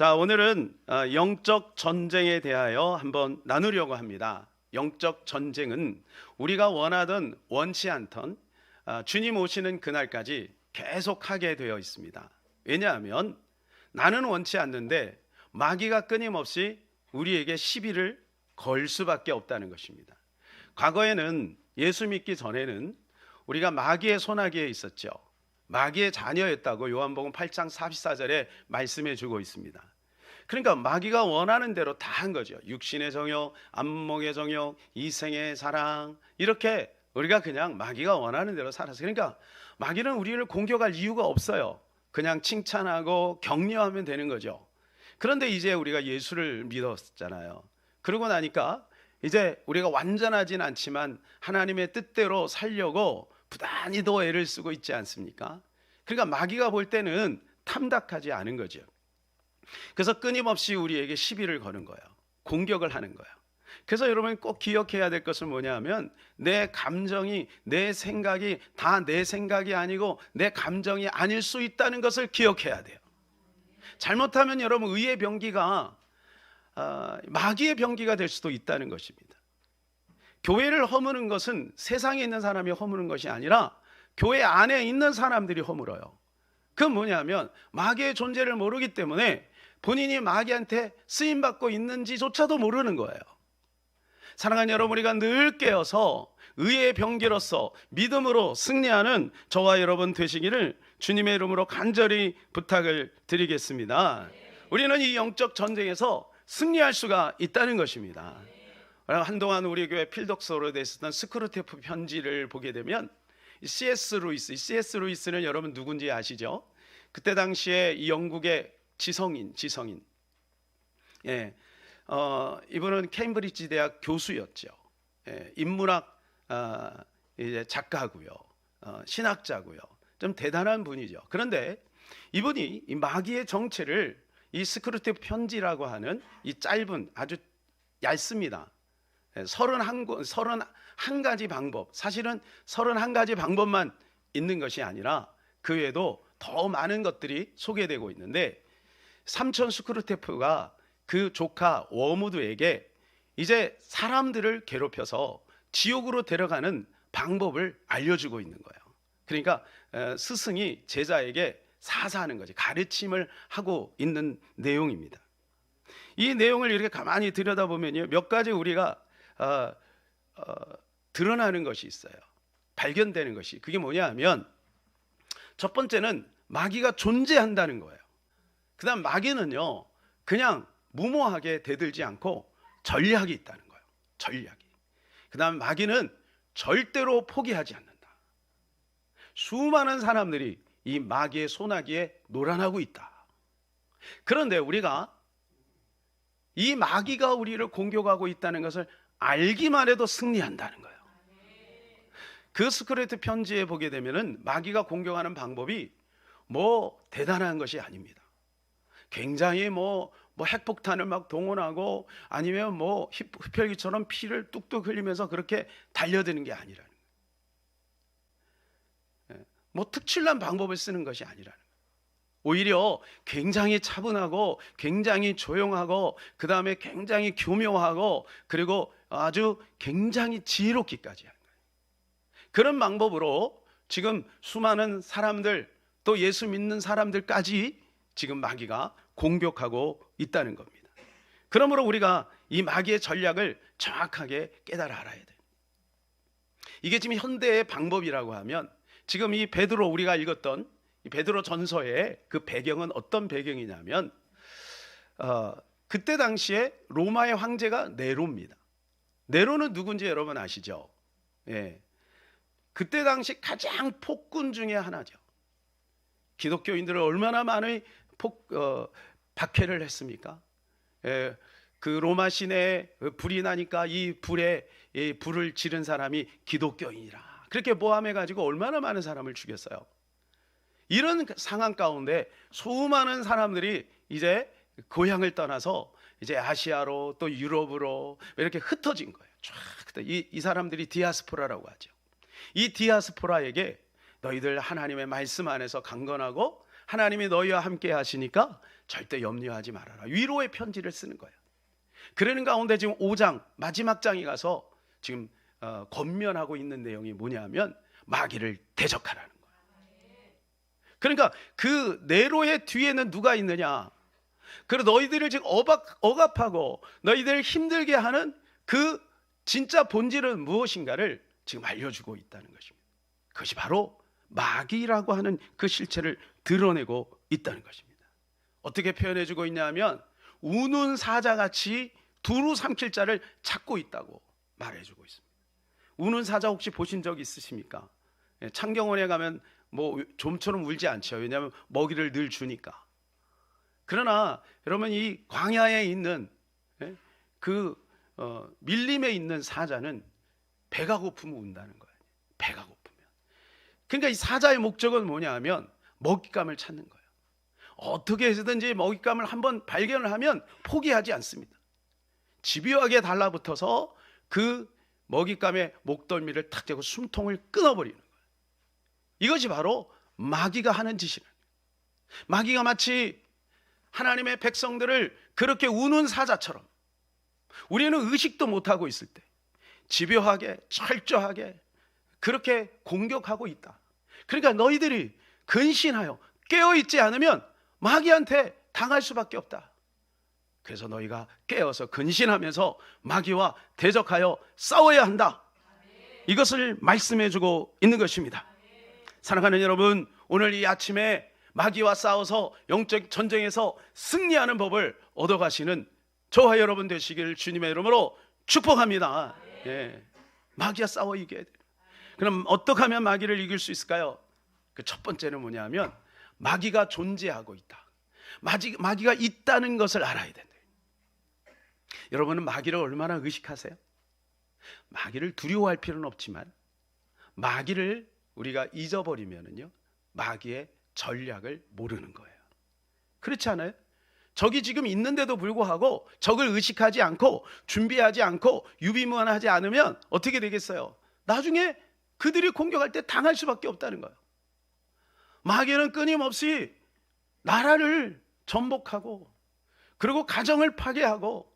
자, 오늘은 영적 전쟁에 대하여 한번 나누려고 합니다. 영적 전쟁은 우리가 원하던 원치 않던 주님 오시는 그날까지 계속하게 되어 있습니다. 왜냐하면 나는 원치 않는데 마귀가 끊임없이 우리에게 시비를 걸 수밖에 없다는 것입니다. 과거에는 예수 믿기 전에는 우리가 마귀의 손아귀에 있었죠. 마귀의 자녀였다고 요한복음 8장 44절에 말씀해 주고 있습니다. 그러니까 마귀가 원하는 대로 다 한 거죠. 육신의 정욕, 안목의 정욕, 이생의 사랑, 이렇게 우리가 그냥 마귀가 원하는 대로 살았어요. 그러니까 마귀는 우리를 공격할 이유가 없어요. 그냥 칭찬하고 격려하면 되는 거죠. 그런데 이제 우리가 예수를 믿었잖아요. 그러고 나니까 이제 우리가 완전하진 않지만 하나님의 뜻대로 살려고 부단히 더 애를 쓰고 있지 않습니까? 그러니까 마귀가 볼 때는 탐탁하지 않은 거죠. 그래서 끊임없이 우리에게 시비를 거는 거예요. 공격을 하는 거예요. 그래서 여러분 꼭 기억해야 될 것은 뭐냐면 내 감정이, 내 생각이 다 내 생각이 아니고 내 감정이 아닐 수 있다는 것을 기억해야 돼요. 잘못하면 여러분 의의 병기가 마귀의 병기가 될 수도 있다는 것입니다. 교회를 허무는 것은 세상에 있는 사람이 허무는 것이 아니라 교회 안에 있는 사람들이 허물어요. 그건 뭐냐면 마귀의 존재를 모르기 때문에 본인이 마귀한테 쓰임받고 있는지조차도 모르는 거예요. 사랑하는 여러분, 우리가 늘 깨어서 의의 병기로서 믿음으로 승리하는 저와 여러분 되시기를 주님의 이름으로 간절히 부탁을 드리겠습니다. 우리는 이 영적 전쟁에서 승리할 수가 있다는 것입니다. 한동안 우리 교회 필독서로 됐었던 스크루테프 편지를 보게 되면 C.S. 루이스는 여러분 누군지 아시죠? 그때 당시에 이 영국의 지성인. 이분은 케임브리지 대학 교수였죠. 인문학 이제 작가고요, 신학자고요. 좀 대단한 분이죠. 그런데 이분이 이 마귀의 정체를 이 스크루테프 편지라고 하는 이 짧은 아주 얇습니다. 31가지 방법, 사실은 31가지 방법만 있는 것이 아니라 그 외에도 더 많은 것들이 소개되고 있는데 삼촌 스크루테프가 그 조카 워무드에게 이제 사람들을 괴롭혀서 지옥으로 데려가는 방법을 알려주고 있는 거예요. 그러니까 스승이 제자에게 사사하는 거지, 가르침을 하고 있는 내용입니다. 이 내용을 이렇게 가만히 들여다보면요, 몇 가지 우리가 드러나는 것이 있어요. 발견되는 것이. 그게 뭐냐 하면 첫 번째는 마귀가 존재한다는 거예요. 그 다음 마귀는요 그냥 무모하게 대들지 않고 전략이 있다는 거예요. 전략이. 그 다음 마귀는 절대로 포기하지 않는다. 수많은 사람들이 이 마귀의 소나기에 노란하고 있다. 그런데 우리가 이 마귀가 우리를 공격하고 있다는 것을 알기만 해도 승리한다는 거예요. 그 스크루테프 편지에 보게 되면은 마귀가 공격하는 방법이 뭐 대단한 것이 아닙니다. 굉장히 뭐 핵폭탄을 막 동원하고 아니면 뭐 흡혈귀처럼 피를 뚝뚝 흘리면서 그렇게 달려드는 게 아니라는 거예요. 뭐 특출난 방법을 쓰는 것이 아니라는 거예요. 오히려 굉장히 차분하고 굉장히 조용하고 그 다음에 굉장히 교묘하고 그리고 아주 굉장히 지혜롭기까지 하는 거예요. 그런 방법으로 지금 수많은 사람들, 또 예수 믿는 사람들까지 지금 마귀가 공격하고 있다는 겁니다. 그러므로 우리가 이 마귀의 전략을 정확하게 깨달아 알아야 돼요. 이게 지금 현대의 방법이라고 하면 지금 이 베드로, 우리가 읽었던 이 베드로 전서의 그 배경은 어떤 배경이냐면 그때 당시에 로마의 황제가 네로입니다. 네로는 누군지 여러분 아시죠? 예. 그때 당시 가장 폭군 중에 하나죠. 기독교인들을 얼마나 많은 박해를 했습니까? 예. 그 로마 시내에 불이 나니까 이 불에 불을 지른 사람이 기독교인이라 그렇게 모함해가지고 얼마나 많은 사람을 죽였어요. 이런 상황 가운데 수많은 사람들이 이제 고향을 떠나서 이제 아시아로 또 유럽으로 이렇게 흩어진 거예요. 쫙 이 사람들이 디아스포라라고 하죠. 이 디아스포라에게 너희들 하나님의 말씀 안에서 강건하고 하나님이 너희와 함께 하시니까 절대 염려하지 말아라. 위로의 편지를 쓰는 거예요. 그러는 가운데 지금 5장 마지막 장에 가서 지금 권면하고 있는 내용이 뭐냐면 마귀를 대적하라는 거예요. 그러니까 그 네로의 뒤에는 누가 있느냐? 그리고 너희들을 지금 억압하고 너희들을 힘들게 하는 그 진짜 본질은 무엇인가를 지금 알려주고 있다는 것입니다. 그것이 바로 마귀라고 하는 그 실체를 드러내고 있다는 것입니다. 어떻게 표현해주고 있냐면 우는 사자같이 두루 삼킬 자를 찾고 있다고 말해주고 있습니다. 우는 사자 혹시 보신 적 있으십니까? 창경원에 가면 뭐 좀처럼 울지 않죠. 왜냐하면 먹이를 늘 주니까. 그러나 여러분, 이 광야에 있는 그 밀림에 있는 사자는 배가 고프면 운다는 거예요. 배가 고프면. 그러니까 이 사자의 목적은 뭐냐 하면 먹잇감을 찾는 거예요. 어떻게 해서든지 먹잇감을 한번 발견을 하면 포기하지 않습니다. 집요하게 달라붙어서 그 먹잇감의 목덜미를 탁 대고 숨통을 끊어버리는 거예요. 이것이 바로 마귀가 하는 짓이에요. 마귀가 마치 하나님의 백성들을 그렇게 우는 사자처럼 우리는 의식도 못하고 있을 때 집요하게 철저하게 그렇게 공격하고 있다. 그러니까 너희들이 근신하여 깨어있지 않으면 마귀한테 당할 수밖에 없다. 그래서 너희가 깨어서 근신하면서 마귀와 대적하여 싸워야 한다. 이것을 말씀해주고 있는 것입니다. 사랑하는 여러분, 오늘 이 아침에 마귀와 싸워서 영적 전쟁에서 승리하는 법을 얻어가시는 저와 여러분 되시길 주님의 이름으로 축복합니다. 예. 마귀와 싸워 이겨야 돼요. 그럼 어떻게 하면 마귀를 이길 수 있을까요? 그 첫 번째는 뭐냐면 마귀가 존재하고 있다. 마귀가 있다는 것을 알아야 된다. 여러분은 마귀를 얼마나 의식하세요? 마귀를 두려워할 필요는 없지만 마귀를 우리가 잊어버리면은요, 마귀의 전략을 모르는 거예요. 그렇지 않아요? 적이 지금 있는데도 불구하고 적을 의식하지 않고 준비하지 않고 유비무환하지 않으면 어떻게 되겠어요? 나중에 그들이 공격할 때 당할 수밖에 없다는 거예요. 마귀는 끊임없이 나라를 전복하고 그리고 가정을 파괴하고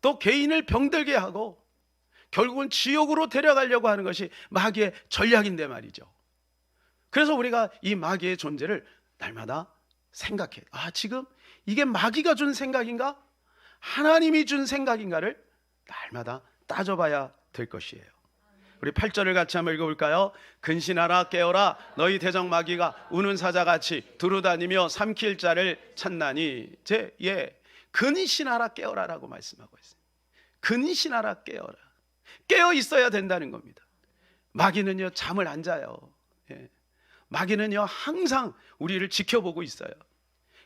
또 개인을 병들게 하고 결국은 지옥으로 데려가려고 하는 것이 마귀의 전략인데 말이죠. 그래서 우리가 이 마귀의 존재를 날마다 생각해. 지금 이게 마귀가 준 생각인가? 하나님이 준 생각인가를 날마다 따져봐야 될 것이에요. 우리 8절을 같이 한번 읽어볼까요? 근신하라 깨어라 너희 대적 마귀가 우는 사자같이 두루다니며 삼킬 자를 찾나니. 근신하라 깨어라라고 말씀하고 있어요. 근신하라 깨어라. 깨어 있어야 된다는 겁니다. 마귀는요 잠을 안 자요. 마귀는요 항상 우리를 지켜보고 있어요.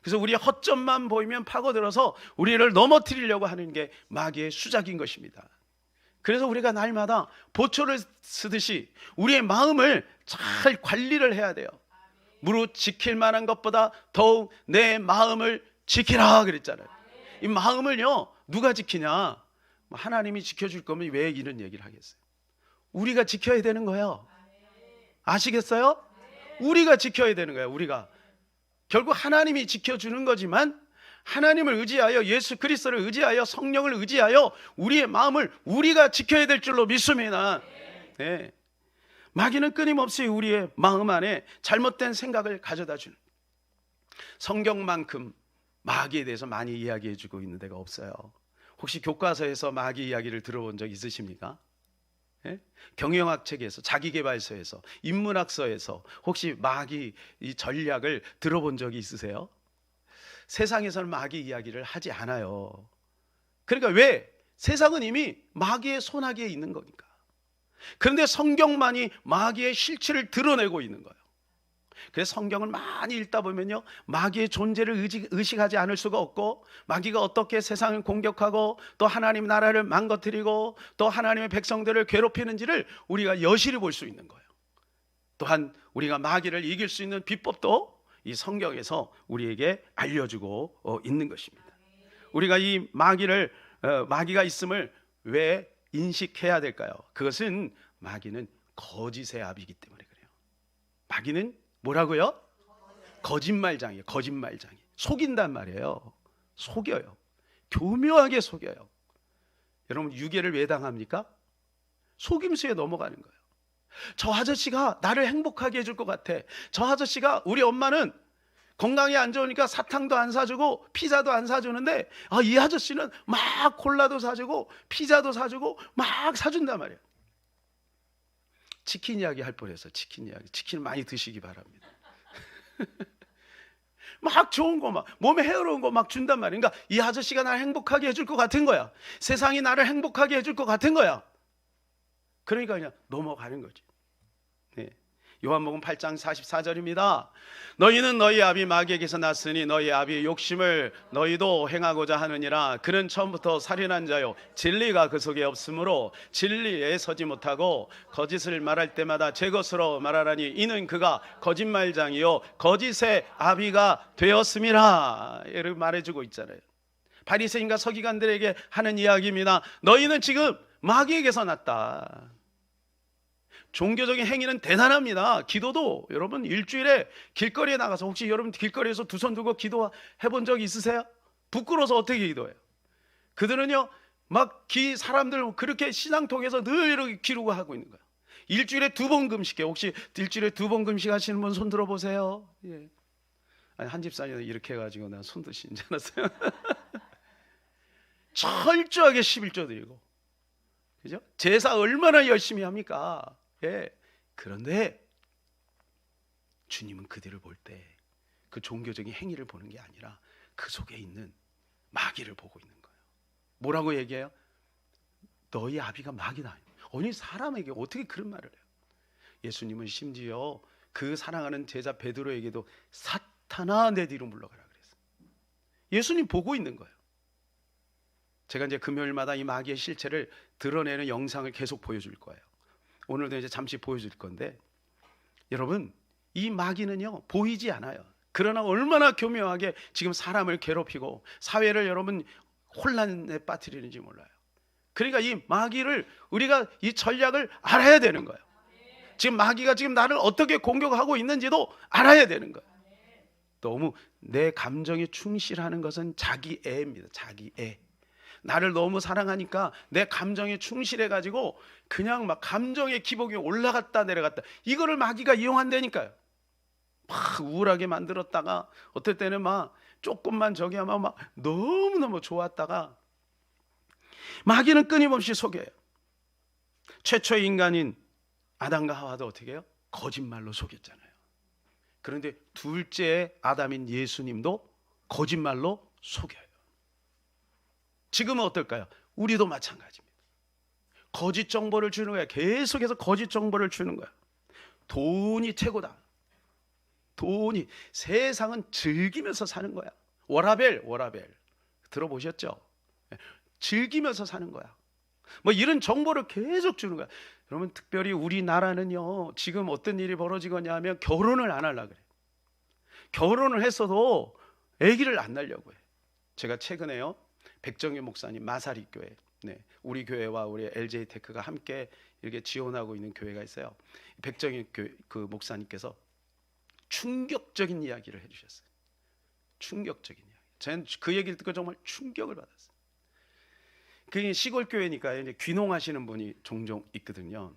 그래서 우리의 허점만 보이면 파고들어서 우리를 넘어뜨리려고 하는 게 마귀의 수작인 것입니다. 그래서 우리가 날마다 보초를 쓰듯이 우리의 마음을 잘 관리를 해야 돼요. 무릇 지킬 만한 것보다 더욱 내 마음을 지키라 그랬잖아요. 이 마음을요 누가 지키냐? 하나님이 지켜줄 거면 왜 이런 얘기를 하겠어요? 우리가 지켜야 되는 거예요. 아시겠어요? 우리가 지켜야 되는 거예요. 우리가 결국 하나님이 지켜주는 거지만 하나님을 의지하여 예수 그리스도를 의지하여 성령을 의지하여 우리의 마음을 우리가 지켜야 될 줄로 믿습니다. 네. 마귀는 끊임없이 우리의 마음 안에 잘못된 생각을 가져다 주는, 성경만큼 마귀에 대해서 많이 이야기해 주고 있는 데가 없어요. 혹시 교과서에서 마귀 이야기를 들어본 적 있으십니까? 예? 경영학 책에서, 자기계발서에서, 인문학서에서 혹시 마귀 이 전략을 들어본 적이 있으세요? 세상에서는 마귀 이야기를 하지 않아요. 그러니까 왜? 세상은 이미 마귀의 손아귀에 있는 거니까. 그런데 성경만이 마귀의 실체를 드러내고 있는 거예요. 그래서 성경을 많이 읽다 보면요 마귀의 존재를 의식하지 않을 수가 없고, 마귀가 어떻게 세상을 공격하고 또 하나님 나라를 망가뜨리고 또 하나님의 백성들을 괴롭히는지를 우리가 여실히 볼 수 있는 거예요. 또한 우리가 마귀를 이길 수 있는 비법도 이 성경에서 우리에게 알려주고 있는 것입니다. 우리가 이 마귀가 있음을 왜 인식해야 될까요? 그것은 마귀는 거짓의 아비이기 때문에 그래요. 마귀는 뭐라고요? 거짓말장이에요. 거짓말장이. 속인단 말이에요. 속여요. 교묘하게 속여요. 여러분, 유괴를 왜 당합니까? 속임수에 넘어가는 거예요. 저 아저씨가 나를 행복하게 해줄 것 같아. 저 아저씨가, 우리 엄마는 건강이 안 좋으니까 사탕도 안 사주고 피자도 안 사주는데, 이 아저씨는 막 콜라도 사주고 피자도 사주고 막 사준단 말이에요. 치킨 이야기 할 뻔했어요. 치킨 이야기. 치킨 많이 드시기 바랍니다. 막 좋은 거, 막 몸에 해로운 거 막 준단 말이에요. 그러니까 이 아저씨가 나를 행복하게 해줄 것 같은 거야. 세상이 나를 행복하게 해줄 것 같은 거야. 그러니까 그냥 넘어가는 거지. 네. 요한복음 8장 44절입니다. 너희는 너희 아비 마귀에게서 났으니 너희 아비의 욕심을 너희도 행하고자 하느니라. 그는 처음부터 살인한 자요 진리가 그 속에 없으므로 진리에 서지 못하고 거짓을 말할 때마다 제 것으로 말하라니 이는 그가 거짓말장이요 거짓의 아비가 되었음이라. 이렇게 말해주고 있잖아요. 바리새인과 서기관들에게 하는 이야기입니다. 너희는 지금 마귀에게서 났다. 종교적인 행위는 대단합니다. 기도도 여러분 일주일에 길거리에 나가서, 혹시 여러분 길거리에서 두 손 들고 기도해 본 적 있으세요? 부끄러워서 어떻게 기도해요? 그들은요 막 사람들 그렇게 신앙통에서 늘 이렇게 기르고 하고 있는 거예요. 일주일에 2번 금식해요. 혹시 일주일에 2번 금식하시는 분 손 들어보세요. 예. 아니, 한 집사님이 이렇게 해가지고 나 손 드시는 줄 알았어요. 철저하게 11조 드리고, 그죠? 제사 얼마나 열심히 합니까? 예. 그런데 주님은 그들을 볼 때 그 종교적인 행위를 보는 게 아니라 그 속에 있는 마귀를 보고 있는 거예요. 뭐라고 얘기해요? 너희 아비가 마귀다. 아니, 사람에게 어떻게 그런 말을 해요? 예수님은 심지어 그 사랑하는 제자 베드로에게도 사탄아 내 뒤로 물러가라 그랬어요. 예수님 보고 있는 거예요. 제가 이제 금요일마다 이 마귀의 실체를 드러내는 영상을 계속 보여줄 거예요. 오늘도 이제 잠시 보여줄 건데, 여러분, 이 마귀는요 보이지 않아요. 그러나 얼마나 교묘하게 지금 사람을 괴롭히고 사회를 여러분 혼란에 빠뜨리는지 몰라요. 그러니까 이 마귀를, 우리가 이 전략을 알아야 되는 거예요. 지금 마귀가 지금 나를 어떻게 공격하고 있는지도 알아야 되는 거예요. 너무 내 감정에 충실하는 것은 자기애입니다. 자기애. 나를 너무 사랑하니까 내 감정에 충실해가지고 그냥 막 감정의 기복이 올라갔다 내려갔다, 이거를 마귀가 이용한다니까요. 막 우울하게 만들었다가 어떨 때는 막 조금만 저기 하면 막 너무너무 좋았다가, 마귀는 끊임없이 속여요. 최초의 인간인 아담과 하와도 어떻게 해요? 거짓말로 속였잖아요. 그런데 둘째 아담인 예수님도 거짓말로 속여요. 지금은 어떨까요? 우리도 마찬가지입니다. 거짓 정보를 주는 거야. 계속해서 거짓 정보를 주는 거야. 돈이 최고다. 돈이, 세상은 즐기면서 사는 거야. 워라벨 들어보셨죠? 즐기면서 사는 거야. 뭐 이런 정보를 계속 주는 거야. 여러분, 특별히 우리나라는요 지금 어떤 일이 벌어지거냐 하면 결혼을 안 하려고 그래. 결혼을 했어도 아기를 안 낳으려고 해. 제가 최근에요 백정희 목사님 마사리 교회, 우리 교회와 우리 LJ테크가 함께 이렇게 지원하고 있는 교회가 있어요. 백정희 그 목사님께서 충격적인 이야기를 해주셨어요. 충격적인 이야기. 저는 그 얘기를 듣고 정말 충격을 받았어요. 그 시골 교회니까 이제 귀농하시는 분이 종종 있거든요.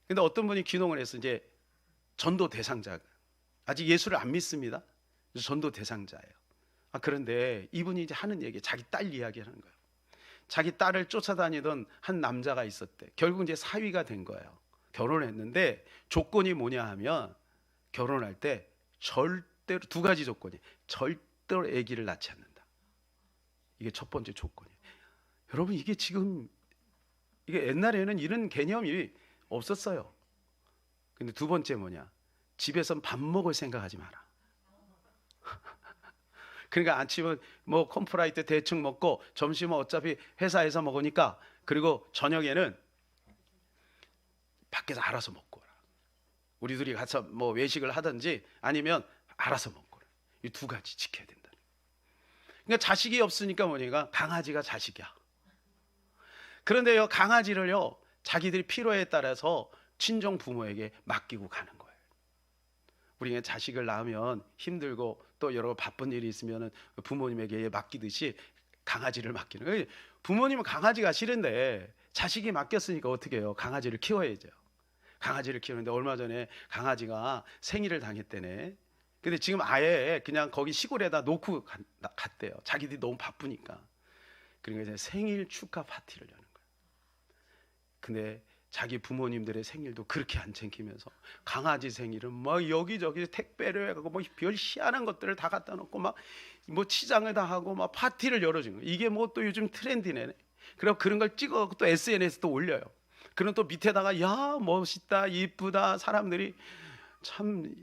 근데 어떤 분이 귀농을 해서 이제 전도 대상자, 아직 예수를 안 믿습니다. 전도 대상자예요. 그런데 이분이 이제 하는 얘기, 자기 딸 이야기하는 거예요. 자기 딸을 쫓아다니던 한 남자가 있었대. 결국 이제 사위가 된 거예요. 결혼을 했는데 조건이 뭐냐 하면, 결혼할 때 절대로 2가지 조건이, 절대로 아기를 낳지 않는다. 이게 첫 번째 조건이에요. 여러분, 이게 지금, 이게 옛날에는 이런 개념이 없었어요. 근데 2번째 뭐냐, 집에서 밥 먹을 생각하지 마라. 그러니까 아침은 뭐 콤프라이트 대충 먹고, 점심은 어차피 회사에서 먹으니까, 그리고 저녁에는 밖에서 알아서 먹고 오라. 우리 둘이 가서 뭐 외식을 하든지 아니면 알아서 먹고 오라. 이 2가지 지켜야 된다. 그러니까 자식이 없으니까 뭐니까 강아지가 자식이야. 그런데요, 강아지를요 자기들이 필요에 따라서 친정 부모에게 맡기고 가는 거예요. 우리가 자식을 낳으면 힘들고 또 여러 바쁜 일이 있으면 부모님에게 맡기듯이 강아지를 맡기는 거예요. 부모님은 강아지가 싫은데 자식이 맡겼으니까 어떻게 해요? 강아지를 키워야죠. 강아지를 키우는데 얼마 전에 강아지가 생일을 당했대네. 근데 지금 아예 그냥 거기 시골에다 놓고 갔대요. 자기들이 너무 바쁘니까. 그러니까 이제 생일 축하 파티를 여는 거예요. 근데 자기 부모님들의 생일도 그렇게 안 챙기면서 강아지 생일은 막 여기저기 택배를 해가고 뭐 별 희한한 것들을 다 갖다 놓고 막 뭐 치장을 다 하고 막 파티를 열어주는 거예요. 이게 뭐 또 요즘 트렌디네. 그리고 그런 걸 찍어 또 SNS에 또 올려요. 그럼 또 밑에다가 야 멋있다 이쁘다 사람들이 참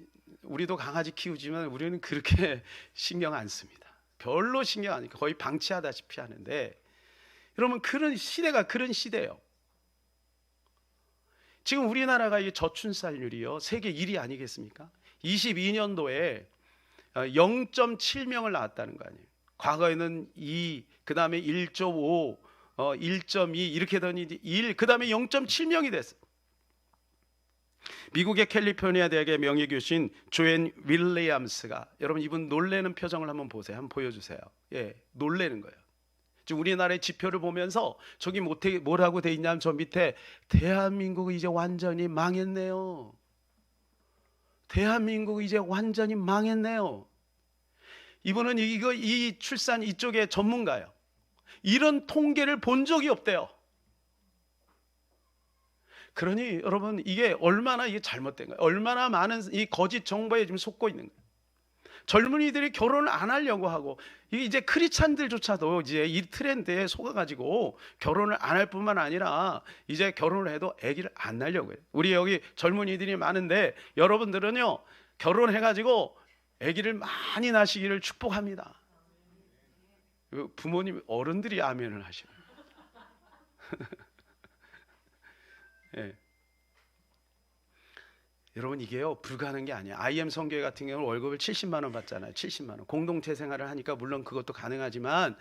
우리도 강아지 키우지만 우리는 그렇게 신경 안 씁니다. 별로 신경 안 쓰니까 거의 방치하다시피 하는데 여러분 그런 시대가 그런 시대예요. 지금 우리나라가 이 저출산율이요 세계 1위 아니겠습니까? 22년도에 0.7명을 낳았다는 거 아니에요. 과거에는 2, 그 다음에 1.5, 1.2 이렇게 되더니 1, 그 다음에 0.7명이 됐어요. 미국의 캘리포니아 대학의 명예교수인 조앤 윌리엄스가 여러분 이분 놀래는 표정을 한번 보세요. 한번 보여주세요. 예, 놀래는 거예요. 지금 우리나라의 지표를 보면서 저기 뭐라고 돼 있냐면 저 밑에 대한민국은 이제 완전히 망했네요. 대한민국은 이제 완전히 망했네요. 이분은 이 출산 이쪽의 전문가예요. 이런 통계를 본 적이 없대요. 그러니 여러분 이게 얼마나 이게 잘못된 거예요. 얼마나 많은 이 거짓 정보에 지금 속고 있는 거예요. 젊은이들이 결혼을 안 하려고 하고 이제 크리스찬들조차도 이제 이 트렌드에 속아가지고 결혼을 안 할 뿐만 아니라 이제 결혼을 해도 아기를 안 낳으려고 해요. 우리 여기 젊은이들이 많은데 여러분들은요 결혼해가지고 아기를 많이 낳으시기를 축복합니다. 부모님 어른들이 아멘을 하시는 예. 여러분 이게요 불가능한 게 아니에요. IM 성교회 같은 경우는 월급을 70만 원 받잖아요. 70만 원. 공동체 생활을 하니까 물론 그것도 가능하지만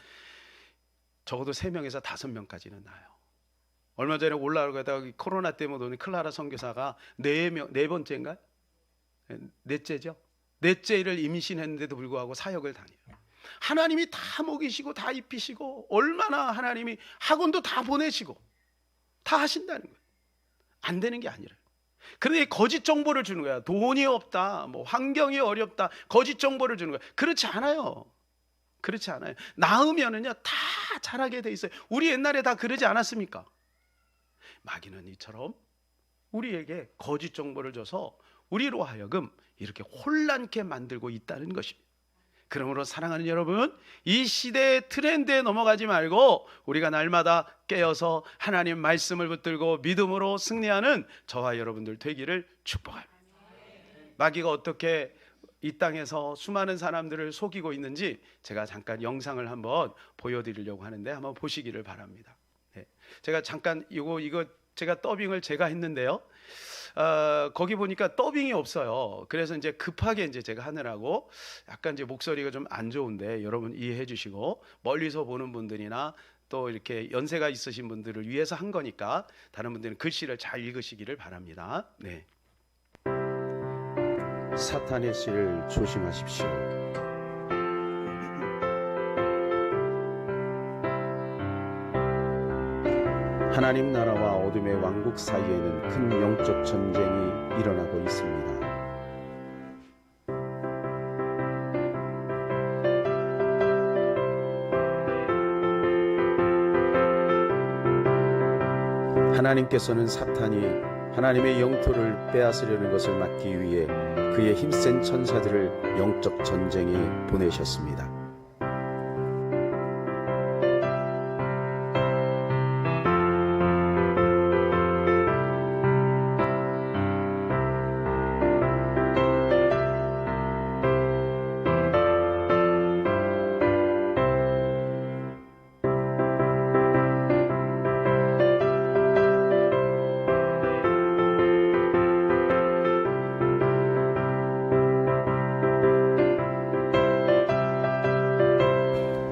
적어도 3명에서 5명까지는 나요. 얼마 전에 올라가다가 코로나 때문에 오는 클라라 선교사가 4번째인가? 넷째죠. 넷째를 임신했는데도 불구하고 사역을 다녀요. 하나님이 다 먹이시고 다 입히시고 얼마나 하나님이 학원도 다 보내시고 다 하신다는 거예요. 안 되는 게 아니라. 그런데 거짓 정보를 주는 거야. 돈이 없다, 뭐 환경이 어렵다, 거짓 정보를 주는 거야. 그렇지 않아요. 그렇지 않아요. 낳으면은요 다 잘하게 돼 있어요. 우리 옛날에 다 그러지 않았습니까? 마귀는 이처럼 우리에게 거짓 정보를 줘서 우리로 하여금 이렇게 혼란케 만들고 있다는 것입니다. 그러므로 사랑하는 여러분, 이 시대의 트렌드에 넘어가지 말고 우리가 날마다 깨어서 하나님 말씀을 붙들고 믿음으로 승리하는 저와 여러분들 되기를 축복합니다. 마귀가 어떻게 이 땅에서 수많은 사람들을 속이고 있는지 제가 잠깐 영상을 한번 보여드리려고 하는데 한번 보시기를 바랍니다. 네. 제가 잠깐 이거 제가 더빙을 제가 했는데요. 거기 보니까 더빙이 없어요. 그래서 이제 급하게 이제 제가 하느라고 약간 이제 목소리가 좀 안 좋은데 여러분 이해해 주시고 멀리서 보는 분들이나 또 이렇게 연세가 있으신 분들을 위해서 한 거니까 다른 분들은 글씨를 잘 읽으시기를 바랍니다. 네. 사탄의 씨를 조심하십시오. 하나님 나라와 어둠의 왕국 사이에는 큰 영적 전쟁이 일어나고 있습니다. 하나님께서는 사탄이 하나님의 영토를 빼앗으려는 것을 막기 위해 그의 힘센 천사들을 영적 전쟁에 보내셨습니다.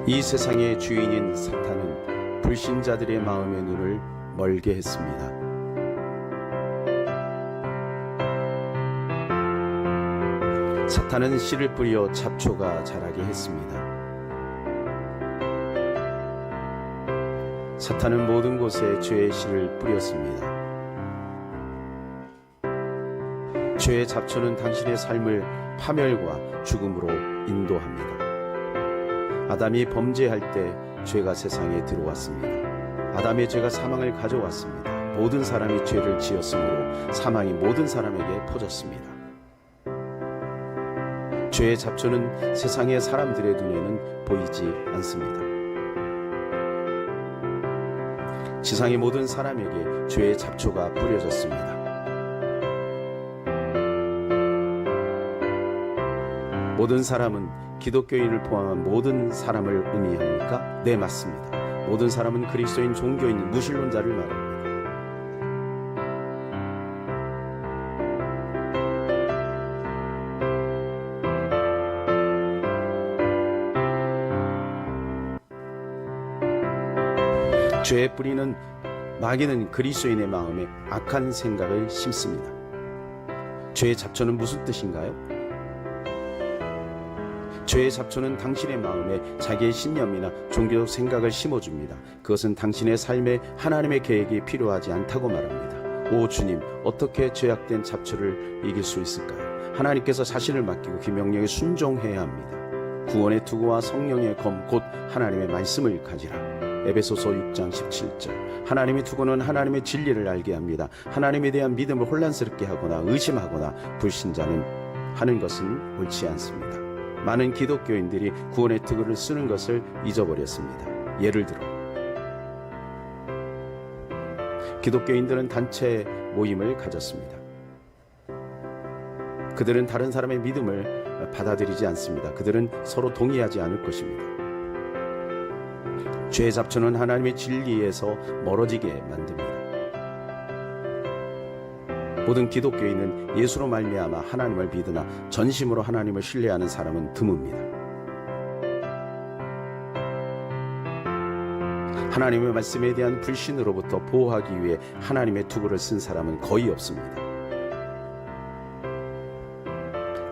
이 세상의 주인인 사탄은 불신자들의 마음의 눈을 멀게 했습니다. 사탄은 씨를 뿌려 잡초가 자라게 했습니다. 사탄은 모든 곳에 죄의 씨를 뿌렸습니다. 죄의 잡초는 당신의 삶을 파멸과 죽음으로 인도합니다. 아담이 범죄할 때 죄가 세상에 들어왔습니다. 아담의 죄가 사망을 가져왔습니다. 모든 사람이 죄를 지었으므로 사망이 모든 사람에게 퍼졌습니다. 죄의 잡초는 세상의 사람들의 눈에는 보이지 않습니다. 지상의 모든 사람에게 죄의 잡초가 뿌려졌습니다. 모든 사람은 기독교인을 포함한 모든 사람을 의미합니까? 네, 맞습니다. 모든 사람은 그리스도인 종교인 무신론자를 말합니다. 죄의 뿌리는 마귀는 그리스도인의 마음에 악한 생각을 심습니다. 죄의 잡초는 무슨 뜻인가요? 죄의 잡초는 당신의 마음에 자기의 신념이나 종교적 생각을 심어줍니다. 그것은 당신의 삶에 하나님의 계획이 필요하지 않다고 말합니다. 오 주님, 어떻게 죄악된 잡초를 이길 수 있을까요? 하나님께서 자신을 맡기고 그 명령에 순종해야 합니다. 구원의 투구와 성령의 검 곧 하나님의 말씀을 가지라. 에베소서 6장 17절. 하나님의 투구는 하나님의 진리를 알게 합니다. 하나님에 대한 믿음을 혼란스럽게 하거나 의심하거나 불신자는 하는 것은 옳지 않습니다. 많은 기독교인들이 구원의 투구를 쓰는 것을 잊어버렸습니다. 예를 들어 기독교인들은 단체 모임을 가졌습니다. 그들은 다른 사람의 믿음을 받아들이지 않습니다. 그들은 서로 동의하지 않을 것입니다. 죄의 잡초는 하나님의 진리에서 멀어지게 만듭니다. 모든 기독교인은 예수로 말미암아 하나님을 믿으나 전심으로 하나님을 신뢰하는 사람은 드뭅니다. 하나님의 말씀에 대한 불신으로부터 보호하기 위해 하나님의 투구를 쓴 사람은 거의 없습니다.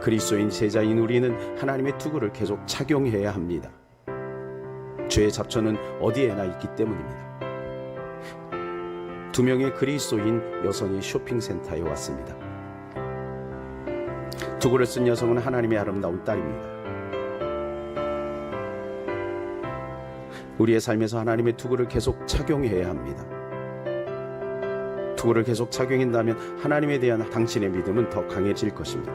그리스도인 제자인 우리는 하나님의 투구를 계속 착용해야 합니다. 죄의 잡초는 어디에나 있기 때문입니다. 두 명의 그리스도인 여성이 쇼핑센터에 왔습니다. 투구를 쓴 여성은 하나님의 아름다운 딸입니다. 우리의 삶에서 하나님의 투구를 계속 착용해야 합니다. 투구를 계속 착용한다면 하나님에 대한 당신의 믿음은 더 강해질 것입니다.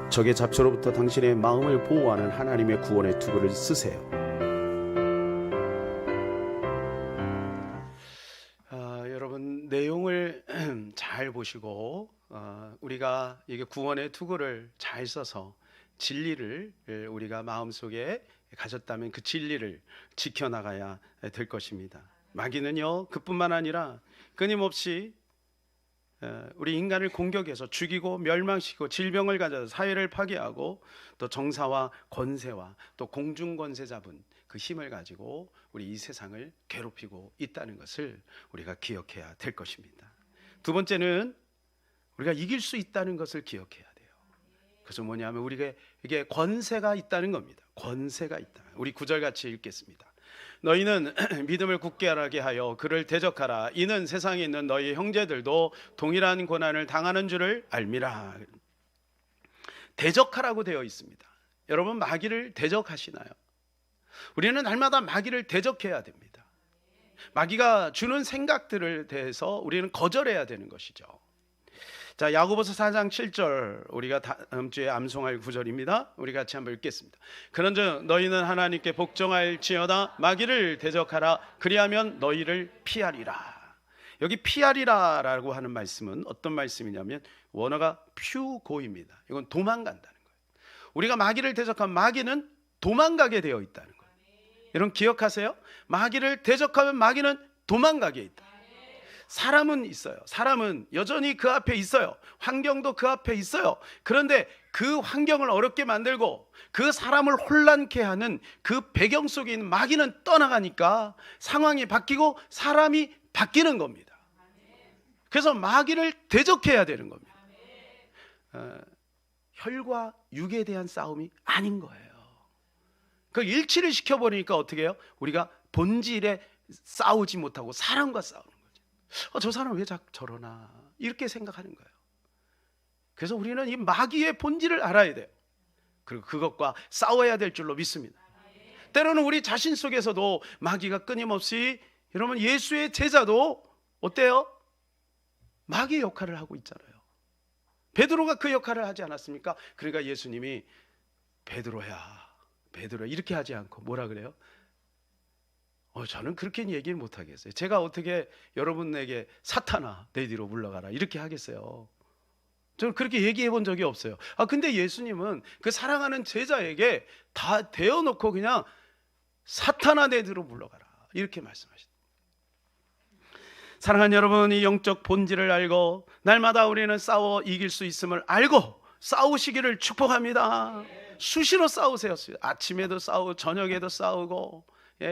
적의 잡초로부터 당신의 마음을 보호하는 하나님의 구원의 투구를 쓰세요. 여러분, 내용을 잘 보시고 우리가 이게 구원의 투구를 잘 써서 진리를 우리가 마음속에 가졌다면 그 진리를 지켜나가야 될 것입니다. 마귀는요, 그뿐만 아니라 끊임없이 우리 인간을 공격해서 죽이고 멸망시키고 질병을 가져서 사회를 파괴하고 또 정사와 권세와 또 공중권세 잡은 그 힘을 가지고 우리 이 세상을 괴롭히고 있다는 것을 우리가 기억해야 될 것입니다. 두 번째는 우리가 이길 수 있다는 것을 기억해야 돼요. 그래서 뭐냐면 우리가 이게 권세가 있다는 겁니다. 권세가 있다. 우리 9절 같이 읽겠습니다. 너희는 믿음을 굳게 하게 하여 그를 대적하라. 이는 세상에 있는 너희 형제들도 동일한 고난을 당하는 줄을 알미라. 대적하라고 되어 있습니다. 여러분, 마귀를 대적하시나요? 우리는 날마다 마귀를 대적해야 됩니다. 마귀가 주는 생각들을 대해서 우리는 거절해야 되는 것이죠. 자, 야고보서 4장 7절, 우리가 다음 주에 암송할 구절입니다. 우리 같이 한번 읽겠습니다. 그런즉 너희는 하나님께 복종할지어다. 마귀를 대적하라. 그리하면 너희를 피하리라. 여기 피하리라라고 하는 말씀은 어떤 말씀이냐면 원어가 퓨고입니다. 이건 도망간다는 거예요. 우리가 마귀를 대적하면 마귀는 도망가게 되어 있다는 거예요. 여러분 기억하세요? 마귀를 대적하면 마귀는 도망가게 있다. 사람은 있어요. 사람은 여전히 그 앞에 있어요. 환경도 그 앞에 있어요. 그런데 그 환경을 어렵게 만들고 그 사람을 혼란케 하는 그 배경 속에 있는 마귀는 떠나가니까 상황이 바뀌고 사람이 바뀌는 겁니다. 그래서 마귀를 대적해야 되는 겁니다. 혈과 육에 대한 싸움이 아닌 거예요. 그 일치를 시켜버리니까 어떻게 해요? 우리가 본질에 싸우지 못하고 사랑과 싸우는 거죠. 저 사람 왜 자꾸 저러나 이렇게 생각하는 거예요. 그래서 우리는 이 마귀의 본질을 알아야 돼요. 그리고 그것과 싸워야 될 줄로 믿습니다. 때로는 우리 자신 속에서도 마귀가 끊임없이, 여러분 예수의 제자도 어때요? 마귀의 역할을 하고 있잖아요. 베드로가 그 역할을 하지 않았습니까? 그러니까 예수님이 베드로야 이렇게 하지 않고 뭐라 그래요? 저는 그렇게 얘기를 못 하겠어요. 제가 어떻게 여러분에게 사탄아 내 뒤로 물러가라 이렇게 하겠어요? 저는 그렇게 얘기해 본 적이 없어요. 근데 예수님은 그 사랑하는 제자에게 다 대어놓고 그냥 사탄아 내 뒤로 물러가라 이렇게 말씀하셨습니다. 사랑하는 여러분, 이 영적 본질을 알고 날마다 우리는 싸워 이길 수 있음을 알고 싸우시기를 축복합니다. 수시로 싸우세요. 아침에도 싸우고 저녁에도 싸우고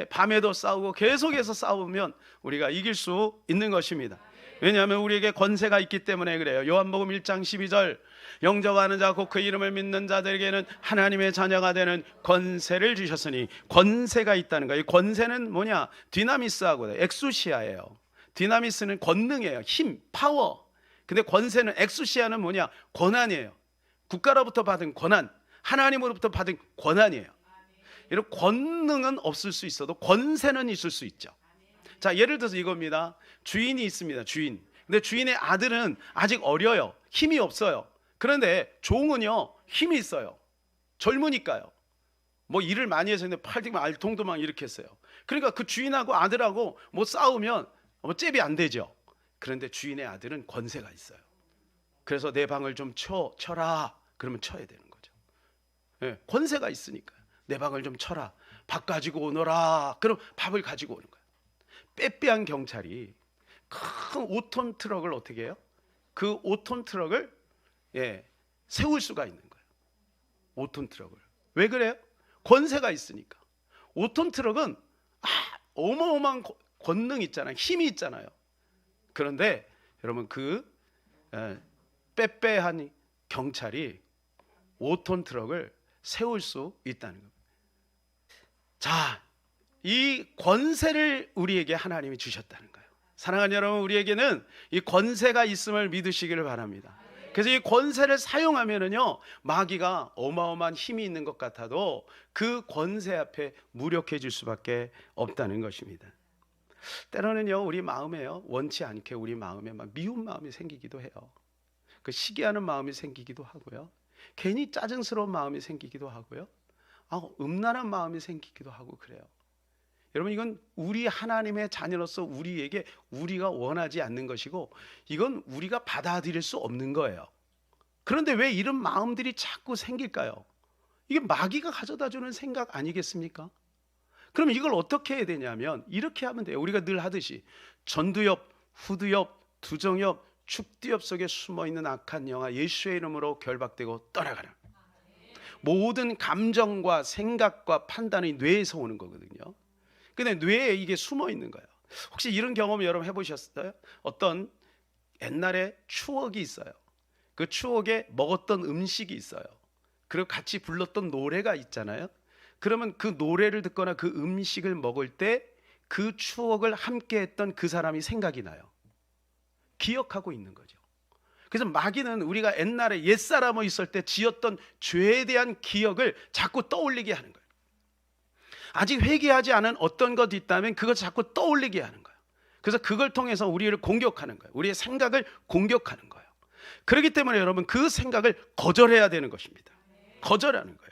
밤에도 싸우고 계속해서 싸우면 우리가 이길 수 있는 것입니다. 왜냐하면 우리에게 권세가 있기 때문에 그래요. 요한복음 1장 12절 영접하는 자 곧 그 이름을 믿는 자들에게는 하나님의 자녀가 되는 권세를 주셨으니, 권세가 있다는 거예요. 이 권세는 뭐냐? 디나미스하고 엑수시아예요. 디나미스는 권능이에요. 힘, 파워. 근데 권세는, 엑수시아는 뭐냐? 권한이에요. 국가로부터 받은 권한, 하나님으로부터 받은 권한이에요. 이런 권능은 없을 수 있어도 권세는 있을 수 있죠. 자, 예를 들어서 이겁니다. 주인이 있습니다. 주인. 근데 주인의 아들은 아직 어려요. 힘이 없어요. 그런데 종은요 힘이 있어요. 젊으니까요. 뭐 일을 많이 해서 팔뚝만 알통도 막 이렇게 했어요. 그러니까 그 주인하고 아들하고 뭐 싸우면 잽이 안 되죠. 그런데 주인의 아들은 권세가 있어요. 그래서 내 방을 좀 쳐라. 그러면 쳐야 되는 거죠. 권세가 있으니까. 내 방을 좀 쳐라. 밥 가지고 오너라. 그럼 밥을 가지고 오는 거예요. 빼빼한 경찰이 큰 5톤 트럭을 어떻게 해요? 그 5톤 트럭을 세울 수가 있는 거예요. 5톤 트럭을. 왜 그래요? 권세가 있으니까. 5톤 트럭은 어마어마한 권능 있잖아요. 힘이 있잖아요. 그런데 여러분 그 빼빼한 경찰이 5톤 트럭을 세울 수 있다는 겁니다. 자, 이 권세를 우리에게 하나님이 주셨다는 거예요. 사랑하는 여러분, 우리에게는 이 권세가 있음을 믿으시기를 바랍니다. 그래서 이 권세를 사용하면은요, 마귀가 어마어마한 힘이 있는 것 같아도 그 권세 앞에 무력해질 수밖에 없다는 것입니다. 때로는요, 우리 마음에요, 원치 않게 우리 마음에 막 미운 마음이 생기기도 해요. 그 시기하는 마음이 생기기도 하고요. 괜히 짜증스러운 마음이 생기기도 하고요. 음란한 마음이 생기기도 하고 그래요. 여러분, 이건 우리 하나님의 자녀로서 우리에게 우리가 원하지 않는 것이고, 이건 우리가 받아들일 수 없는 거예요. 그런데 왜 이런 마음들이 자꾸 생길까요? 이게 마귀가 가져다주는 생각 아니겠습니까? 그럼 이걸 어떻게 해야 되냐면 이렇게 하면 돼요. 우리가 늘 하듯이 전두엽, 후두엽, 두정엽, 축두엽 속에 숨어있는 악한 영아 예수의 이름으로 결박되고 떠나가라. 모든 감정과 생각과 판단이 뇌에서 오는 거거든요. 근데 뇌에 이게 숨어 있는 거예요. 혹시 이런 경험 여러분 해보셨어요? 어떤 옛날에 추억이 있어요. 그 추억에 먹었던 음식이 있어요. 그리고 같이 불렀던 노래가 있잖아요. 그러면 그 노래를 듣거나 그 음식을 먹을 때 그 추억을 함께 했던 그 사람이 생각이 나요. 기억하고 있는 거죠. 그래서 마귀는 우리가 옛날에 옛사람이 있을 때 지었던 죄에 대한 기억을 자꾸 떠올리게 하는 거예요. 아직 회개하지 않은 어떤 것이 있다면 그걸 자꾸 떠올리게 하는 거예요. 그래서 그걸 통해서 우리를 공격하는 거예요. 우리의 생각을 공격하는 거예요. 그렇기 때문에 여러분 그 생각을 거절해야 되는 것입니다. 거절하는 거예요.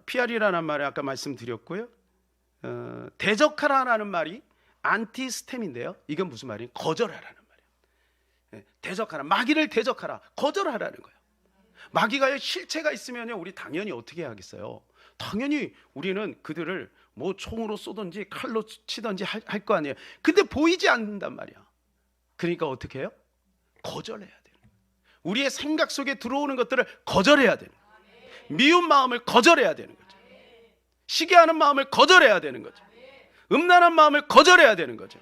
피하리라는 말을 아까 말씀드렸고요. 대적하라는 말이 안티스템인데요. 이건 무슨 말이에요? 거절하라는 말이에요. 대적하라, 마귀를 대적하라, 거절하라는 거예요. 마귀가 실체가 있으면요, 우리 당연히 어떻게 하겠어요? 당연히 우리는 그들을 뭐 총으로 쏘든지 칼로 치든지 할 거 아니에요. 근데 보이지 않는단 말이야. 그러니까 어떻게 해요? 거절해야 돼요. 우리의 생각 속에 들어오는 것들을 거절해야 되는 거예요. 미운 마음을 거절해야 되는 거죠. 시기하는 마음을 거절해야 되는 거죠. 음란한 마음을 거절해야 되는 거죠.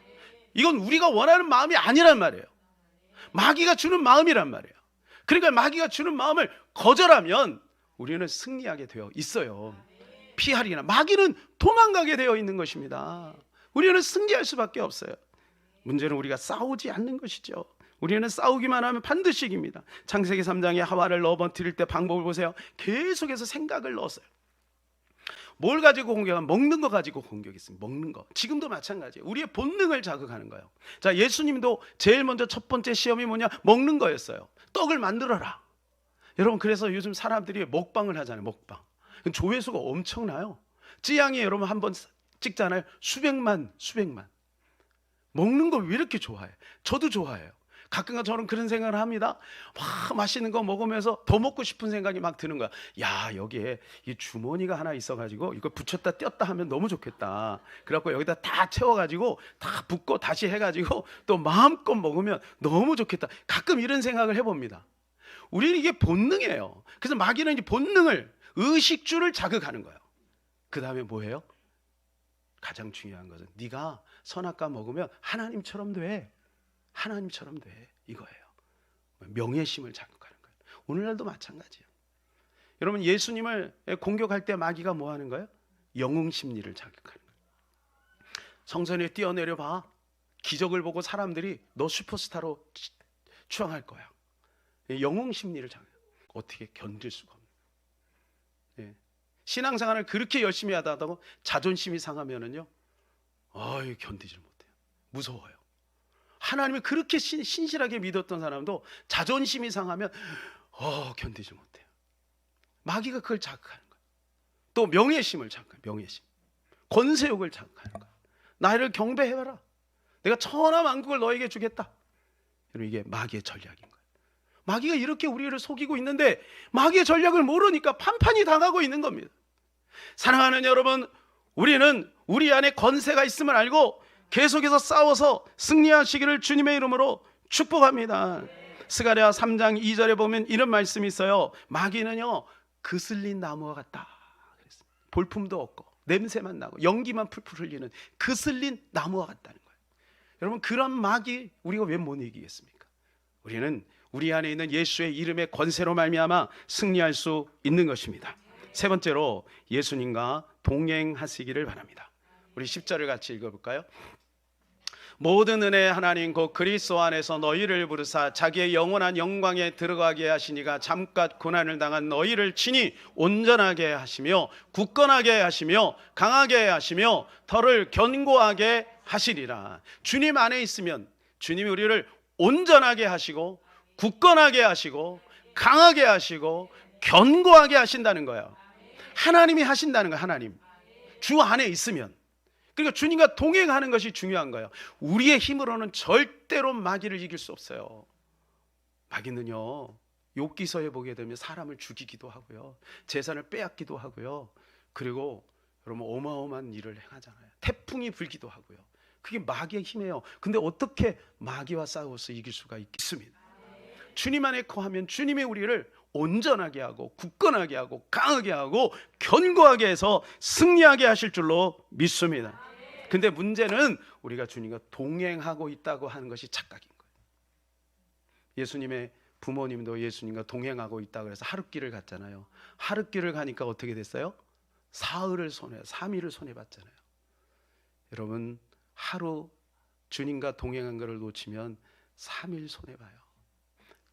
이건 우리가 원하는 마음이 아니란 말이에요. 마귀가 주는 마음이란 말이에요. 그러니까 마귀가 주는 마음을 거절하면 우리는 승리하게 되어 있어요. 피하리나 마귀는 도망가게 되어 있는 것입니다. 우리는 승리할 수밖에 없어요. 문제는 우리가 싸우지 않는 것이죠. 우리는 싸우기만 하면 반드시 이깁니다. 창세기 3장에 하와를 넘어뜨릴 때 방법을 보세요. 계속해서 생각을 넣었어요. 뭘 가지고 공격하면 먹는 거 가지고 공격했습니다. 먹는 거. 지금도 마찬가지예요. 우리의 본능을 자극하는 거예요. 자, 예수님도 제일 먼저 첫 번째 시험이 뭐냐? 먹는 거였어요. 떡을 만들어라. 여러분, 그래서 요즘 사람들이 먹방을 하잖아요. 먹방. 조회수가 엄청나요. 찌양이 여러분 한번 찍잖아요. 수백만. 먹는 걸 왜 이렇게 좋아해? 저도 좋아해요. 가끔가 저는 그런 생각을 합니다. 막 맛있는 거 먹으면서 더 먹고 싶은 생각이 막 드는 거야. 야, 여기에 이 주머니가 하나 있어가지고 이거 붙였다 뗐다 하면 너무 좋겠다. 그래갖고 여기다 다 채워가지고 다 붓고 다시 해가지고 또 마음껏 먹으면 너무 좋겠다. 가끔 이런 생각을 해봅니다. 우리는 이게 본능이에요. 그래서 마귀는 이 본능을, 의식주를 자극하는 거예요. 그 다음에 뭐예요? 가장 중요한 것은 네가 선악과 먹으면 하나님처럼 돼. 하나님처럼 돼. 이거예요. 명예심을 자극하는 거예요. 오늘날도 마찬가지예요. 여러분, 예수님을 공격할 때 마귀가 뭐 하는 거예요? 영웅심리를 자극하는 거예요. 성전에 뛰어내려 봐. 기적을 보고 사람들이 너 슈퍼스타로 추앙할 거야. 영웅심리를 자극해요. 어떻게 견딜 수가 없는 거예요. 신앙생활을 그렇게 열심히 하다고 자존심이 상하면은요, 견디질 못해요. 무서워요. 하나님을 그렇게 신실하게 믿었던 사람도 자존심이 상하면 견디지 못해요. 마귀가 그걸 자극하는 거예요. 또 명예심을 자극해요. 명예심, 권세욕을 자극하는 거예요. 나를 경배해봐라. 내가 천하만국을 너에게 주겠다. 여러분, 이게 마귀의 전략인 거예요. 마귀가 이렇게 우리를 속이고 있는데 마귀의 전략을 모르니까 판판이 당하고 있는 겁니다. 사랑하는 여러분, 우리는 우리 안에 권세가 있음을 알고 계속해서 싸워서 승리하시기를 주님의 이름으로 축복합니다. 스가랴 3장 2절에 보면 이런 말씀이 있어요. 마귀는요, 그슬린 나무와 같다. 볼품도 없고 냄새만 나고 연기만 풀풀 흘리는 그슬린 나무와 같다는 거예요. 여러분, 그런 마귀 우리가 왜 못 이기겠습니까? 우리는 우리 안에 있는 예수의 이름의 권세로 말미암아 승리할 수 있는 것입니다. 세 번째로, 예수님과 동행하시기를 바랍니다. 우리 10절을 같이 읽어볼까요? 모든 은혜 하나님 곧 그리스도 안에서 너희를 부르사 자기의 영원한 영광에 들어가게 하시니가 잠깐 고난을 당한 너희를 친히 온전하게 하시며 굳건하게 하시며 강하게 하시며 덜을 견고하게 하시리라. 주님 안에 있으면 주님이 우리를 온전하게 하시고 굳건하게 하시고 강하게 하시고 견고하게 하신다는 거예요. 하나님이 하신다는 거예요. 하나님 주 안에 있으면. 그러니까 주님과 동행하는 것이 중요한 거예요. 우리의 힘으로는 절대로 마귀를 이길 수 없어요. 마귀는요, 욥기서에 보게 되면 사람을 죽이기도 하고요, 재산을 빼앗기도 하고요, 그리고 여러분 어마어마한 일을 행하잖아요. 태풍이 불기도 하고요. 그게 마귀의 힘이에요. 근데 어떻게 마귀와 싸워서 이길 수가 있습니다. 주님 안에 거하면 주님이 우리를 온전하게 하고 굳건하게 하고 강하게 하고 견고하게 해서 승리하게 하실 줄로 믿습니다. 근데 문제는 우리가 주님과 동행하고 있다고 하는 것이 착각인 거예요. 예수님의 부모님도 예수님과 동행하고 있다고 해서 하룻길을 갔잖아요. 하룻길을 가니까 어떻게 됐어요? 사흘을 손해, 3일을 손해봤잖아요. 여러분, 하루 주님과 동행한 것을 놓치면 3일 손해봐요.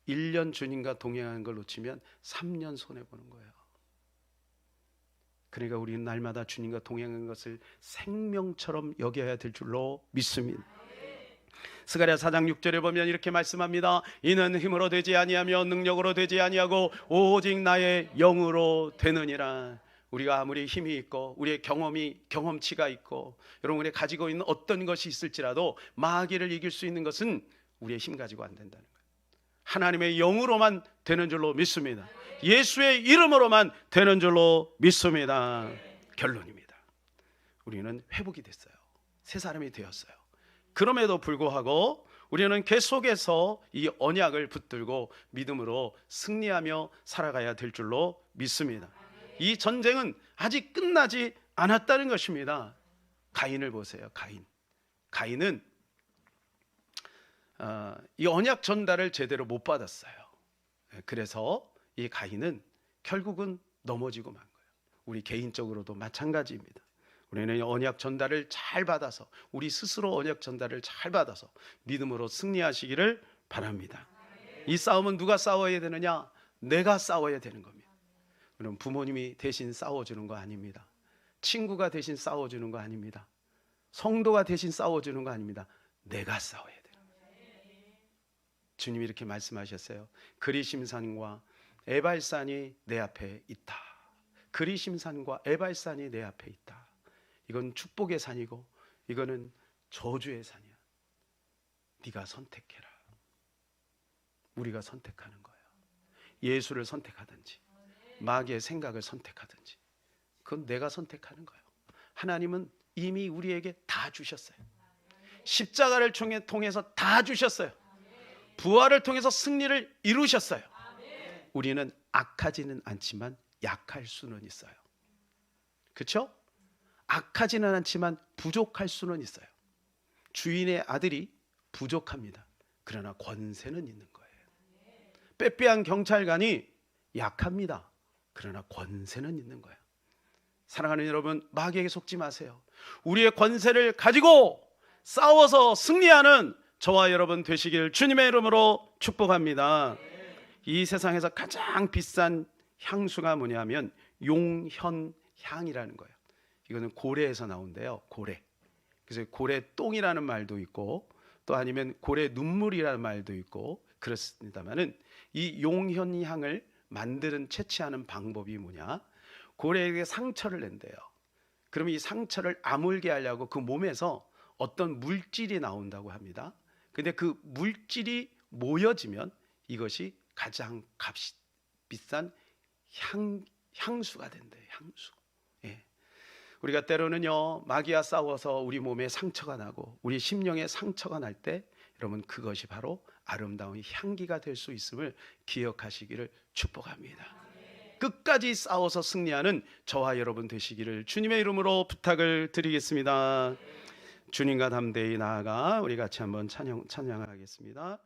1년 주님과 동행하는 걸 놓치면 3년 손해보는 거예요. 그러니까 우리는 날마다 주님과 동행하는 것을 생명처럼 여겨야 될 줄로 믿습니다. 스가랴 4장 6절에 보면 이렇게 말씀합니다. 이는 힘으로 되지 아니하며 능력으로 되지 아니하고 오직 나의 영으로 되느니라. 우리가 아무리 힘이 있고 우리의 경험치가 있고 여러분 우리가 가지고 있는 어떤 것이 있을지라도 마귀를 이길 수 있는 것은 우리의 힘 가지고 안 된다는 거예요. 하나님의 영으로만 되는 줄로 믿습니다. 예수의 이름으로만 되는 줄로 믿습니다. 결론입니다. 우리는 회복이 됐어요. 새 사람이 되었어요. 그럼에도 불구하고 우리는 계속해서 이 언약을 붙들고 믿음으로 승리하며 살아가야 될 줄로 믿습니다. 이 전쟁은 아직 끝나지 않았다는 것입니다. 가인을 보세요. 가인은 이 언약 전달을 제대로 못 받았어요. 그래서 이 가인은 결국은 넘어지고 만 거예요. 우리 개인적으로도 마찬가지입니다. 우리는 언약 전달을 잘 받아서, 우리 스스로 언약 전달을 잘 받아서 믿음으로 승리하시기를 바랍니다. 이 싸움은 누가 싸워야 되느냐? 내가 싸워야 되는 겁니다. 그럼 부모님이 대신 싸워주는 거 아닙니다. 친구가 대신 싸워주는 거 아닙니다. 성도가 대신 싸워주는 거 아닙니다. 내가 싸워야 돼요. 주님이 이렇게 말씀하셨어요. 그리심산과 에발산이 내 앞에 있다. 그리심산과 에발산이 내 앞에 있다. 이건 축복의 산이고 이거는 저주의 산이야. 네가 선택해라. 우리가 선택하는 거예요. 예수를 선택하든지 마귀의 생각을 선택하든지 그건 내가 선택하는 거예요. 하나님은 이미 우리에게 다 주셨어요. 십자가를 통해서 다 주셨어요. 부활을 통해서 승리를 이루셨어요. 우리는 악하지는 않지만 약할 수는 있어요. 그렇죠? 악하지는 않지만 부족할 수는 있어요. 주인의 아들이 부족합니다. 그러나 권세는 있는 거예요. 빼빼한 경찰관이 약합니다. 그러나 권세는 있는 거예요. 사랑하는 여러분, 마귀에게 속지 마세요. 우리의 권세를 가지고 싸워서 승리하는 저와 여러분 되시길 주님의 이름으로 축복합니다. 이 세상에서 가장 비싼 향수가 뭐냐면 용현향이라는 거예요. 이거는 고래에서 나온대요. 고래. 그래서 고래 똥이라는 말도 있고 또 아니면 고래 눈물이라는 말도 있고 그렇습니다만은 이 용현향을 만드는 채취하는 방법이 뭐냐? 고래에게 상처를 낸대요. 그러면 이 상처를 아물게 하려고 그 몸에서 어떤 물질이 나온다고 합니다. 근데 그 물질이 모여지면 이것이 가장 값이 비싼 향수가 된대요. 향수. 예. 우리가 때로는요 마귀와 싸워서 우리 몸에 상처가 나고 우리 심령에 상처가 날 때 여러분 그것이 바로 아름다운 향기가 될 수 있음을 기억하시기를 축복합니다. 끝까지 싸워서 승리하는 저와 여러분 되시기를 주님의 이름으로 부탁을 드리겠습니다. 주님과 담대히 나아가 우리 같이 한번 찬양을 하겠습니다.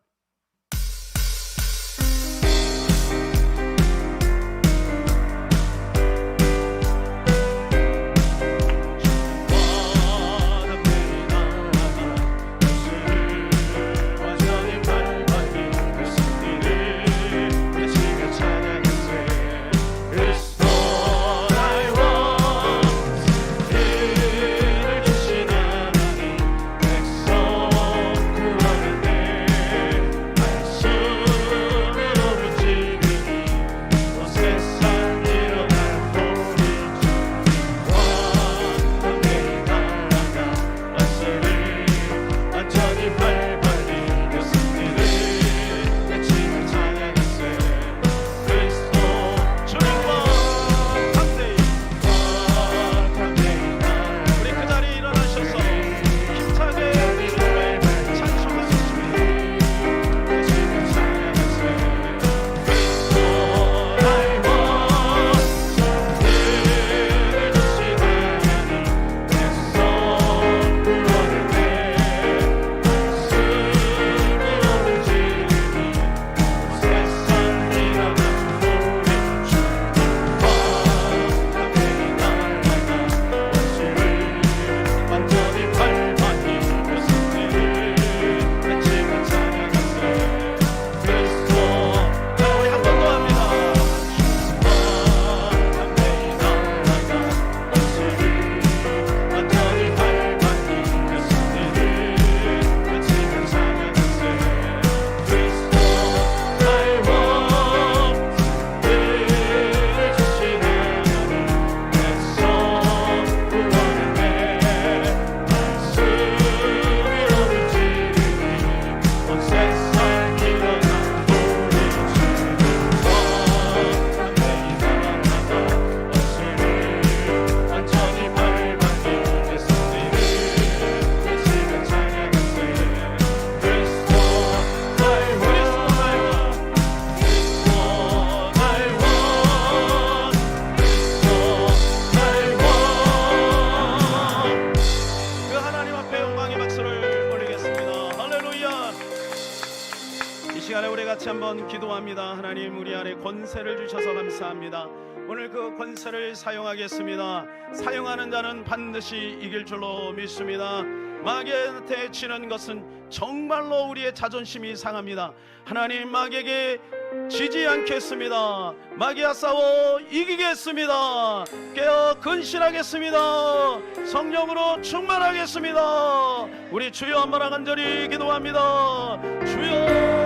한번 기도합니다. 하나님, 우리 안에 권세를 주셔서 감사합니다. 오늘 그 권세를 사용하겠습니다. 사용하는 자는 반드시 이길 줄로 믿습니다. 마귀한테 치는 것은 정말로 우리의 자존심이 상합니다. 하나님, 마귀에게 지지 않겠습니다. 마귀와 싸워 이기겠습니다. 깨어 근신하겠습니다. 성령으로 충만하겠습니다. 우리 주여 한번 간절히 기도합니다. 주여,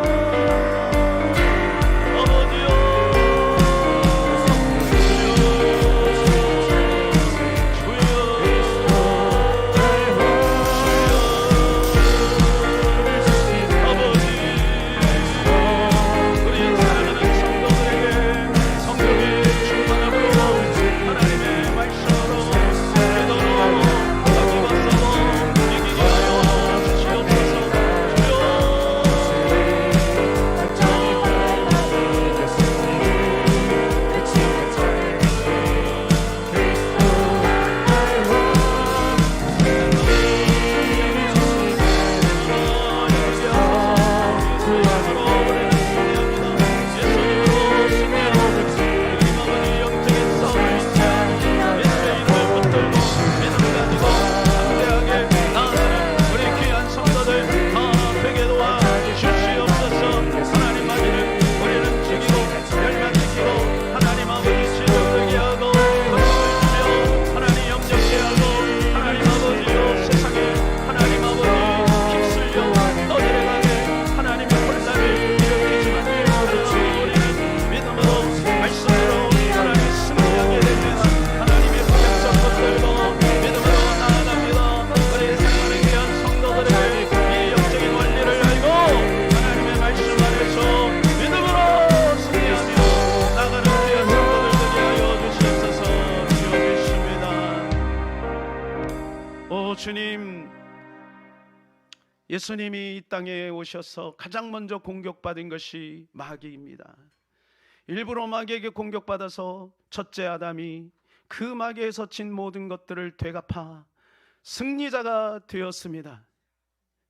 아버지여, 주님, 예수님이 이 땅에 오셔서 가장 먼저 공격받은 것이 마귀입니다. 일부러 마귀에게 공격받아서 첫째 아담이 그 마귀에서 진 모든 것들을 되갚아 승리자가 되었습니다.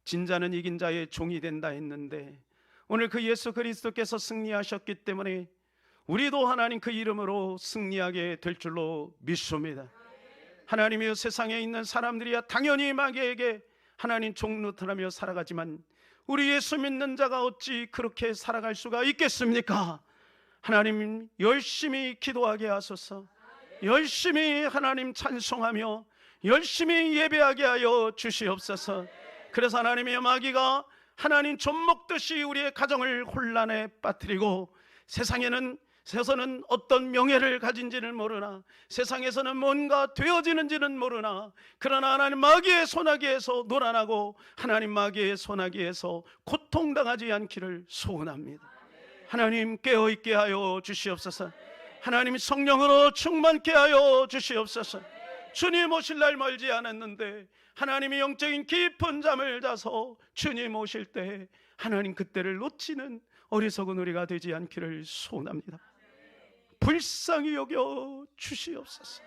진자는 이긴 자의 종이 된다 했는데, 오늘 그 예수 그리스도께서 승리하셨기 때문에 우리도 하나님 그 이름으로 승리하게 될 줄로 믿습니다. 하나님이 세상에 있는 사람들이야 당연히 마귀에게 하나님 종노릇하며 살아가지만 우리 예수 믿는 자가 어찌 그렇게 살아갈 수가 있겠습니까? 하나님, 열심히 기도하게 하소서. 열심히 하나님 찬송하며 열심히 예배하게 하여 주시옵소서. 그래서 하나님의 마귀가 하나님 젖 먹듯이 우리의 가정을 혼란에 빠뜨리고, 세상에는 어떤 명예를 가진지는 모르나, 세상에서는 뭔가 되어지는지는 모르나, 그러나 하나님 마귀의 소나기에서 놀아나고 하나님 마귀의 소나기에서 고통당하지 않기를 소원합니다. 하나님, 깨어있게 하여 주시옵소서. 하나님, 성령으로 충만케 하여 주시옵소서. 주님 오실 날 멀지 않았는데 하나님이 영적인 깊은 잠을 자서 주님 오실 때 하나님 그때를 놓치는 어리석은 우리가 되지 않기를 소원합니다. 불쌍히 여겨 주시옵소서.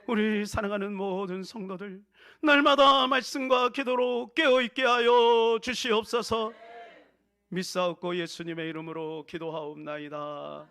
우리 사랑하는 모든 성도들, 날마다 말씀과 기도로 깨어있게 하여 주시옵소서. 믿사옵고 예수님의 이름으로 기도하옵나이다.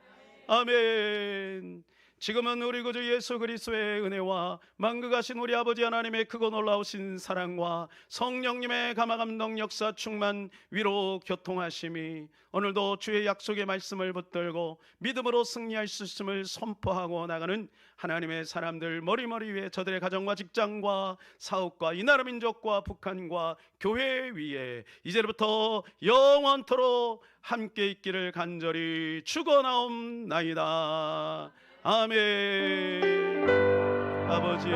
아멘. 지금은 우리 구주 예수 그리스도의 은혜와 만극하신 우리 아버지 하나님의 크고 놀라우신 사랑과 성령님의 감화감동 역사 충만 위로 교통하심이 오늘도 주의 약속의 말씀을 붙들고 믿음으로 승리할 수 있음을 선포하고 나가는 하나님의 사람들 머리머리 위에 저들의 가정과 직장과 사업과 이 나라 민족과 북한과 교회 위에 이제부터 영원토록 함께 있기를 간절히 축원하옵나이다. 아멘. 아버지